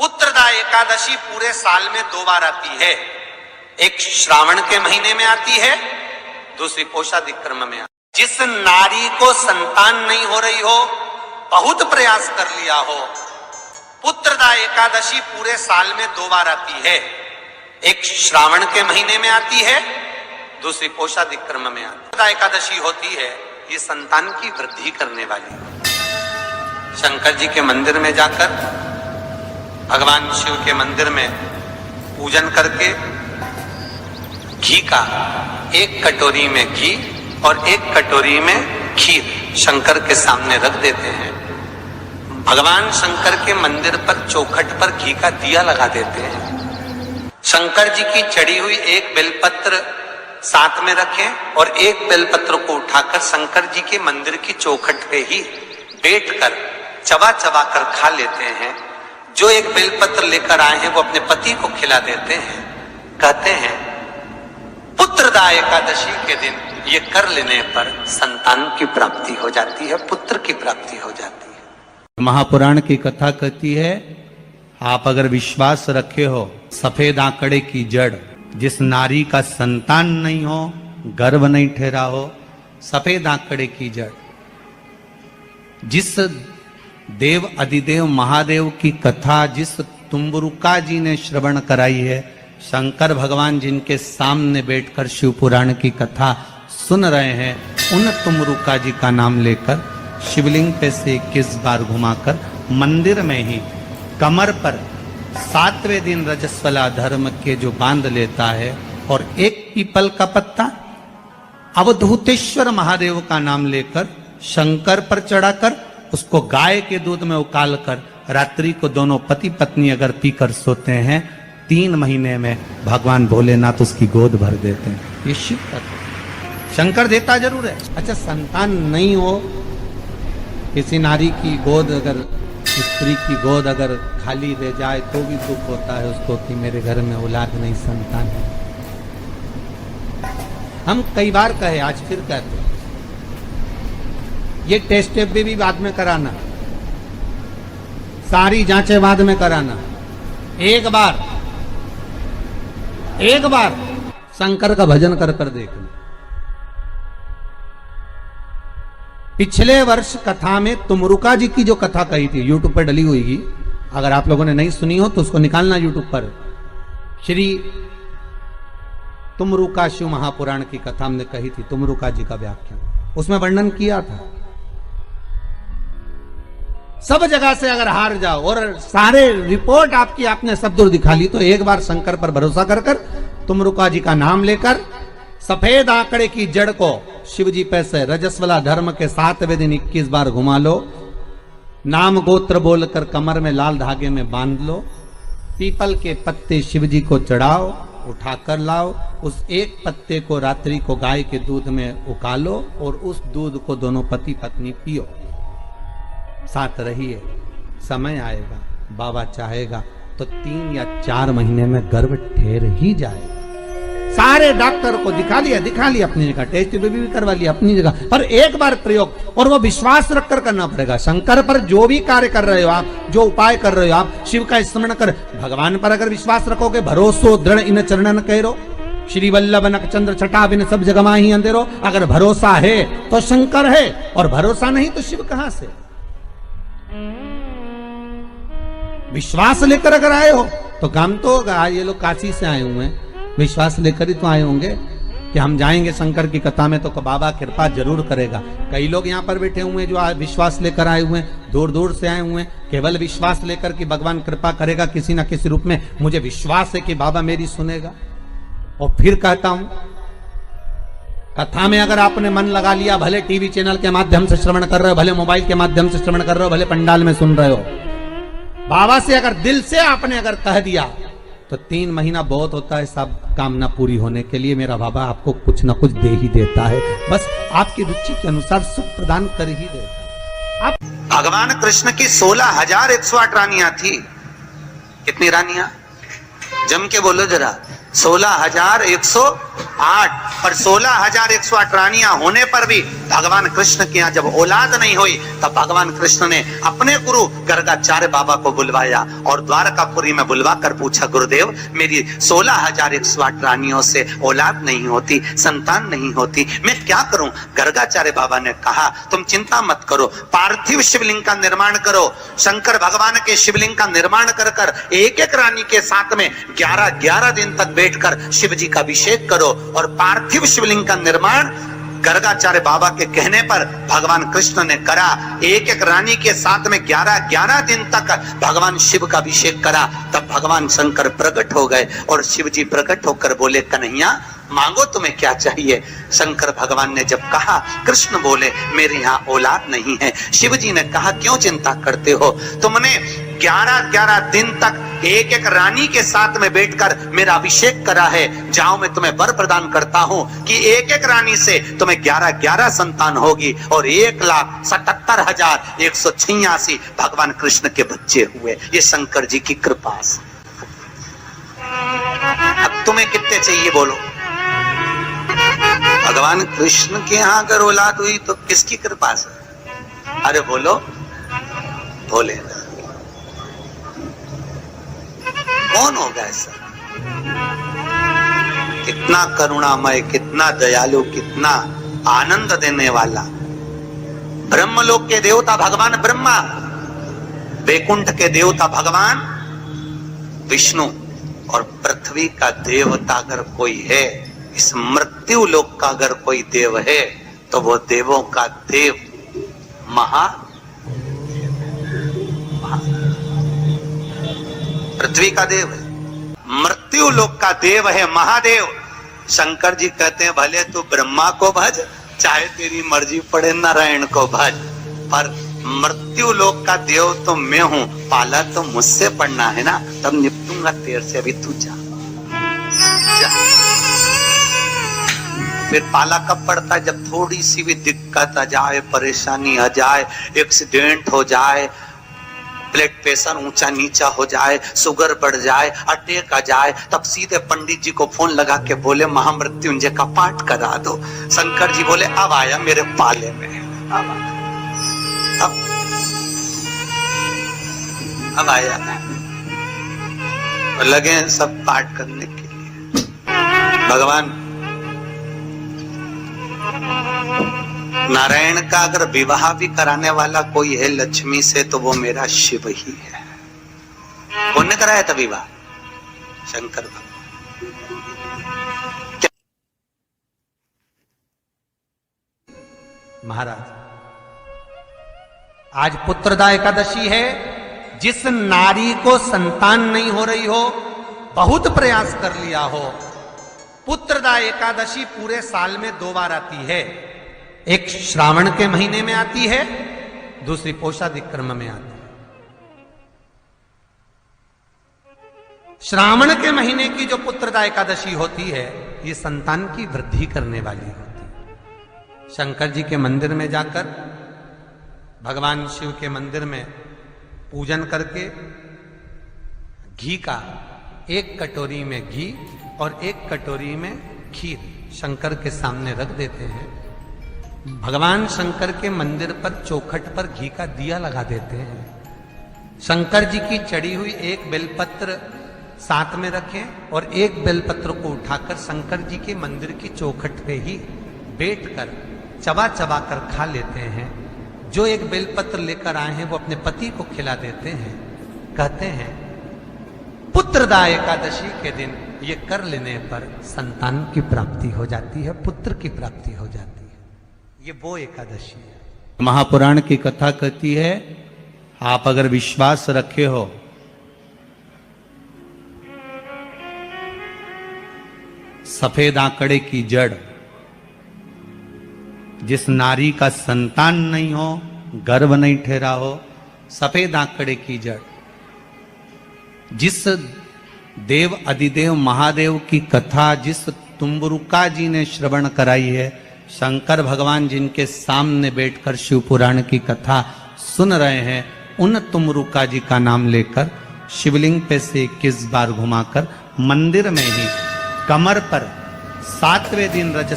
पुत्रदा एकादशी पूरे साल में 2 बार आती है। एक श्रावण के महीने में आती है, दूसरी पोषादिक्रम में आती है। जिस नारी को संतान नहीं हो रही हो, बहुत प्रयास कर लिया हो, पुत्रदा एकादशी पूरे साल में 2 बार आती है। एक श्रावण के महीने में आती है, दूसरी पोषादिक्रम में आती है। पुत्रदा एकादशी होती है, ये संतान की वृद्धि करने वाली। शंकर जी के मंदिर में जाकर, भगवान शिव के मंदिर में पूजन करके घी का 1 कटोरी में घी और 1 कटोरी में खीर शंकर के सामने रख देते हैं। भगवान शंकर के मंदिर पर चौखट पर घी का दिया लगा देते हैं। शंकर जी की चढ़ी हुई 1 बेलपत्र साथ में रखें और 1 बेलपत्र को उठाकर शंकर जी के मंदिर की चौखट पे ही बैठकर चबा चबा कर खा लेते हैं। जो 1 बेलपत्र लेकर आए हैं वो अपने पति को खिला देते हैं। कहते हैं पुत्रदा एकादशी के दिन ये कर लेने पर संतान की प्राप्ति हो जाती है, पुत्र की प्राप्ति हो जाती है। महापुराण की कथा कहती है, आप अगर विश्वास रखे हो, सफेद आंकड़े की जड़, जिस नारी का संतान नहीं हो, गर्भ नहीं ठहरा हो, सफेद आंकड़े की जड़, जिस देव अधिदेव महादेव की कथा जिस तुम्बरुका जी ने श्रवण कराई है, शंकर भगवान जिनके सामने बैठकर शिव पुराण की कथा सुन रहे हैं, उन तुम्बरुका जी का नाम लेकर शिवलिंग पे से 21 बार घुमाकर मंदिर में ही कमर पर 7वें दिन रजस्वला धर्म के जो बांध लेता है और 1 पीपल का पत्ता अवधूतेश्वर महादेव का नाम लेकर शंकर पर चढ़ाकर उसको गाय के दूध में उकाल कर रात्रि को दोनों पति पत्नी अगर पीकर सोते हैं, 3 महीने में भगवान भोलेनाथ उसकी गोद भर देते हैं। ये शिव तत्व। शंकर देता जरूर है। अच्छा, संतान नहीं हो, किसी नारी की गोद अगर, स्त्री की गोद अगर खाली रह जाए तो भी दुख होता है उसको कि मेरे घर में औलाद नहीं, संतान है। हम कई बार कहे, आज फिर कहते हैं, ये टेस्ट भी बाद में कराना, सारी जांचें बाद में कराना। एक बार शंकर का भजन कर कर देखना। पिछले वर्ष कथा में तुमरुका जी की जो कथा कही थी, यूट्यूब पर डली हुई, अगर आप लोगों ने नहीं सुनी हो तो उसको निकालना यूट्यूब पर। श्री तुमरुका शिव महापुराण की कथा हमने कही थी, तुमरुका जी का व्याख्यान, उसमें वर्णन किया था। सब जगह से अगर हार जाओ और सारे रिपोर्ट आपकी आपने सब दूर दिखा ली, तो एक बार शंकर पर भरोसा कर कर तुमरुका जी का नाम लेकर सफेद आंकड़े की जड़ को शिव जी पे से रजस्वला धर्म के 7वें दिन 21 बार घुमा लो, नाम गोत्र बोलकर कमर में लाल धागे में बांध लो, पीपल के पत्ते शिव जी को चढ़ाओ, उठाकर लाओ, उस 1 पत्ते को रात्रि को गाय के दूध में उकालो और उस दूध को दोनों पति पत्नी पियो। साथ रहिए, समय आएगा, बाबा चाहेगा तो 3 या 4 महीने में गर्भ ठहर ही जाएगा। सारे डॉक्टर को दिखा लिया अपनी जगह, टेस्ट भी करवा लिया अपनी जगह, पर एक बार प्रयोग, और वो विश्वास रखकर करना पड़ेगा। शंकर पर जो भी कार्य कर रहे हो आप, जो उपाय कर रहे हो आप, शिव का स्मरण कर, भगवान पर अगर विश्वास रखोगे, भरोसो दृढ़ इन चरणन करो, श्री वल्लभ नख चंद्र छटा बिन सब जगमा ही अंधेरो। अगर भरोसा है तो शंकर है, और भरोसा नहीं तो शिव कहां से। विश्वास लेकर अगर आए हो तो काम तो होगा। ये लोग काशी से आए हुए हैं, विश्वास लेकर ही तो आए होंगे कि हम जाएंगे शंकर की कथा में तो बाबा कृपा जरूर करेगा। कई लोग यहाँ पर बैठे हुए हैं जो विश्वास लेकर आए हुए हैं, दूर दूर से आए हुए हैं, केवल विश्वास लेकर कि भगवान कृपा करेगा किसी ना किसी रूप में, मुझे विश्वास है कि बाबा मेरी सुनेगा। और फिर कहता हूं, कथा में अगर आपने मन लगा लिया, भले टीवी चैनल के माध्यम से श्रवण कर रहे हो, भले मोबाइल के माध्यम से श्रवण कर रहे हो, भले पंडाल में सुन रहे हो, बाबा से अगर दिल से आपने अगर कह दिया तो 3 महीना बहुत होता है सब कामना पूरी होने के लिए। मेरा बाबा आपको कुछ ना कुछ दे ही देता है, बस आपकी रुचि के अनुसार सुख प्रदान कर ही देता है। भगवान कृष्ण की 16,108 रानियां थी। कितनी रानियां? जम के बोलो जरा। 16,108 8 पर 16,108 रानियां होने पर भी भगवान कृष्ण के यहाँ जब औलाद नहीं हुई तब भगवान कृष्ण ने अपने गुरु गर्गाचार्य बाबा को बुलवाया और द्वारकापुरी में बुलवा कर पूछा, गुरुदेव मेरी 16,108 रानियों से औलाद नहीं होती, संतान नहीं होती, मैं क्या करूं? गर्गाचार्य बाबा ने कहा, तुम चिंता मत करो, पार्थिव शिवलिंग का निर्माण करो। शंकर भगवान के शिवलिंग का निर्माण कर कर एक एक रानी के साथ में 11 दिन तक बैठकर शिव जी का अभिषेक करो। और पार्थिव शिवलिंग का निर्माण गर्गाचार्य बाबा के कहने पर भगवान कृष्ण ने करा। एक एक रानी के साथ में 11 दिन तक भगवान शिव का अभिषेक करा। तब भगवान शंकर प्रकट हो गए और शिव जी प्रकट होकर बोले, कन्हैया मांगो तुम्हें क्या चाहिए? शंकर भगवान ने जब कहा, कृष्ण बोले मेरे यहाँ औलाद नहीं है। शिव जी ने कहा, क्यों चिंता करते हो? तुमने 11 दिन तक एक एक रानी के साथ में बैठकर मेरा अभिषेक करा है। जाओ मैं तुम्हें वर प्रदान करता हूं कि एक एक रानी से तुम्हें 11 संतान होगी और 1,77,186 भगवान कृष्ण के बच्चे हुए। ये शंकर जी की कृपा से। अब तुम्हें कितने चाहिए बोलो? भगवान कृष्ण के यहाँ अगर औलाद हुई तो किसकी कृपा से? अरे बोलो, बोले ना। कौन होगा ऐसा? कितना करुणामय, कितना दयालु, कितना आनंद देने वाला। ब्रह्मलोक के देवता भगवान ब्रह्मा, वैकुंठ के देवता भगवान विष्णु और पृथ्वी का देवता अगर कोई है, इस मृत्यु लोक का अगर कोई देव है तो वो देवों का देव पृथ्वी का देव है, मृत्यु लोक का देव है महादेव। शंकर जी कहते हैं, भले तू ब्रह्मा को भज, चाहे तेरी मर्जी पड़े नारायण को भज, पर मृत्यु लोक का देव तो मैं हूं, पाला तो मुझसे पड़ना है ना, तब निपटूंगा तेरे से। अभी तू जा। फिर पाला कब पड़ता है? जब थोड़ी सी भी दिक्कत आ जाए, परेशानी आ जाए, एक्सीडेंट हो जाए, ब्लड प्रेशर ऊंचा नीचा हो जाए, शुगर बढ़ जाए, अटैक आ जाए, तब सीधे पंडित जी को फोन लगा के बोले महामृत्युंजय का पाठ करा दो। शंकर जी बोले अब आया मेरे पाले में, अब आया। लगे सब पाठ करने के लिए। भगवान नारायण का अगर विवाह भी कराने वाला कोई है लक्ष्मी से तो वो मेरा शिव ही है। कौन ने कराया था विवाह? शंकर भगवान। महाराज आज पुत्रदा एकादशी है। जिस नारी को संतान नहीं हो रही हो, बहुत प्रयास कर लिया हो, पुत्रदा एकादशी पूरे साल में 2 बार आती है। एक श्रावण के महीने में आती है, दूसरी पौषाधिक क्रम में आती है। श्रावण के महीने की जो पुत्रदा एकादशी होती है, ये संतान की वृद्धि करने वाली होती है। शंकर जी के मंदिर में जाकर, भगवान शिव के मंदिर में पूजन करके घी का 1 कटोरी में घी और 1 कटोरी में खीर शंकर के सामने रख देते हैं। भगवान शंकर के मंदिर पर चौखट पर घी का दिया लगा देते हैं। शंकर जी की चढ़ी हुई 1 बेलपत्र साथ में रखें और 1 बेलपत्र को उठाकर शंकर जी के मंदिर की चौखट पे ही बैठकर चबा चबा कर खा लेते हैं। जो 1 बेलपत्र लेकर आए हैं वो अपने पति को खिला देते हैं। कहते हैं पुत्रदा एकादशी के दिन ये कर लेने पर संतान की प्राप्ति हो जाती है, पुत्र की प्राप्ति हो जाती है। ये वो एकादशी है। महापुराण की कथा कहती है, आप अगर विश्वास रखे हो, सफेद आंकड़े की जड़, जिस नारी का संतान नहीं हो, गर्भ नहीं ठहरा हो, सफेद आंकड़े की जड़, जिस देव अधिदेव महादेव की कथा जिस तुम्बरुका जी ने श्रवण कराई है, शंकर भगवान जिनके सामने बैठकर शिव पुराण की कथा सुन रहे हैं, उन तुमरुका जी का नाम लेकर शिवलिंग पे से 21 बार घुमाकर मंदिर में ही कमर पर सातवें दिन रज